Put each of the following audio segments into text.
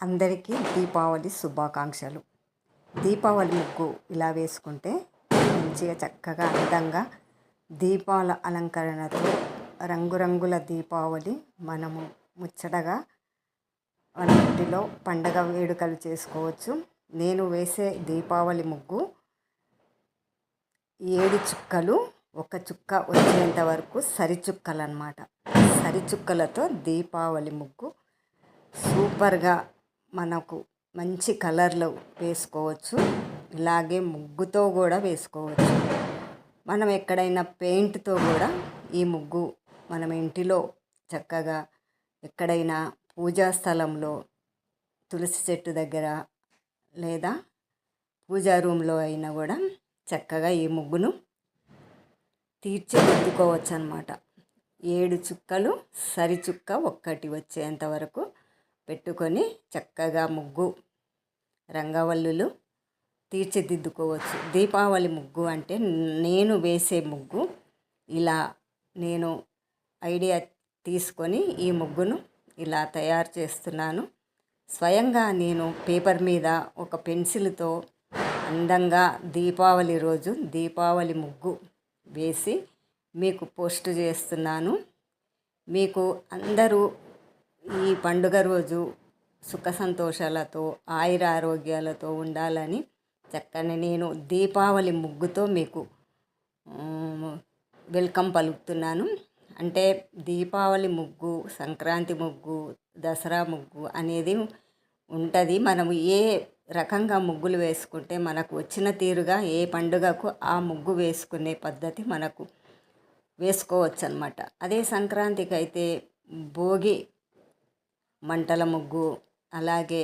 అందరికీ దీపావళి శుభాకాంక్షలు. దీపావళి ముగ్గు ఇలా వేసుకుంటే మంచిగా చక్కగా అందంగా దీపాల అలంకరణతో రంగురంగుల దీపావళి మనము ముచ్చటగా మన ఇంటిలో పండగ వేడుకలు చేసుకోవచ్చు. నేను వేసే దీపావళి ముగ్గు 7 చుక్కలు, ఒక చుక్క వచ్చేంత వరకు సరిచుక్కలు అన్నమాట. సరిచుక్కలతో దీపావళి ముగ్గు సూపర్గా మనకు మంచి కలర్లో వేసుకోవచ్చు. ఇలాగే ముగ్గుతో కూడా వేసుకోవచ్చు. మనం ఎక్కడైనా పెయింట్తో కూడా ఈ ముగ్గు మనం ఇంటిలో చక్కగా ఎక్కడైనా పూజా స్థలంలో తులసి చెట్టు దగ్గర లేదా పూజా రూమ్లో అయినా కూడా చక్కగా ఈ ముగ్గును తీర్చిదిద్దుకోవచ్చు అన్నమాట. 7 చుక్కలు సరిచుక్క ఒక్కటి వచ్చేంత వరకు పెట్టుకొని చక్కగా ముగ్గు రంగవల్లులు తీర్చిదిద్దుకోవచ్చు. దీపావళి ముగ్గు అంటే నేను వేసే ముగ్గు ఇలా నేను ఐడియా తీసుకొని ఈ ముగ్గును ఇలా తయారు చేస్తున్నాను. స్వయంగా నేను పేపర్ మీద ఒక పెన్సిల్తో అందంగా దీపావళి రోజు దీపావళి ముగ్గు వేసి మీకు పోస్ట్ చేస్తున్నాను. మీకు అందరూ ఈ పండుగ రోజు సుఖ సంతోషాలతో ఆయుర ఆరోగ్యాలతో ఉండాలని చక్కని నేను దీపావళి ముగ్గుతో మీకు వెల్కమ్ పలుకుతున్నాను. అంటే దీపావళి ముగ్గు, సంక్రాంతి ముగ్గు, దసరా ముగ్గు అనేది ఉంటుంది. మనము ఏ రకంగా ముగ్గులు వేసుకుంటే మనకు వచ్చిన తీరుగా ఏ పండుగకు ఆ ముగ్గు వేసుకునే పద్ధతి మనకు వేసుకోవచ్చు అన్నమాట. అదే సంక్రాంతికి అయితే భోగి మంటల ముగ్గు, అలాగే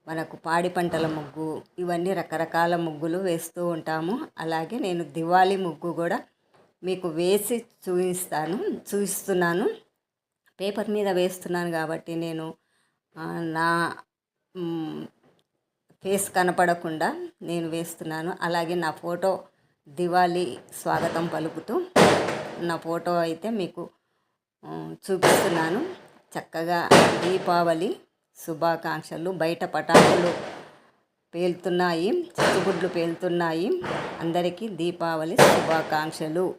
మనకు పాడి పంటల ముగ్గు, ఇవన్నీ రకరకాల ముగ్గులు వేస్తూ ఉంటాము. అలాగే నేను దివాళీ ముగ్గు కూడా మీకు వేసి చూపిస్తున్నాను. పేపర్ మీద వేస్తున్నాను కాబట్టి నేను నా ఫేస్ కనపడకుండా నేను వేస్తున్నాను. అలాగే నా ఫోటో దివాళీ స్వాగతం పలుకుతూ నా ఫోటో అయితే మీకు చూపిస్తున్నాను. చక్కగా దీపావళి శుభాకాంక్షలు. బయట పటాకులు పేలుతున్నాయి, చిచ్చుబుడ్లు పేలుతున్నాయి. అందరికీ దీపావళి శుభాకాంక్షలు.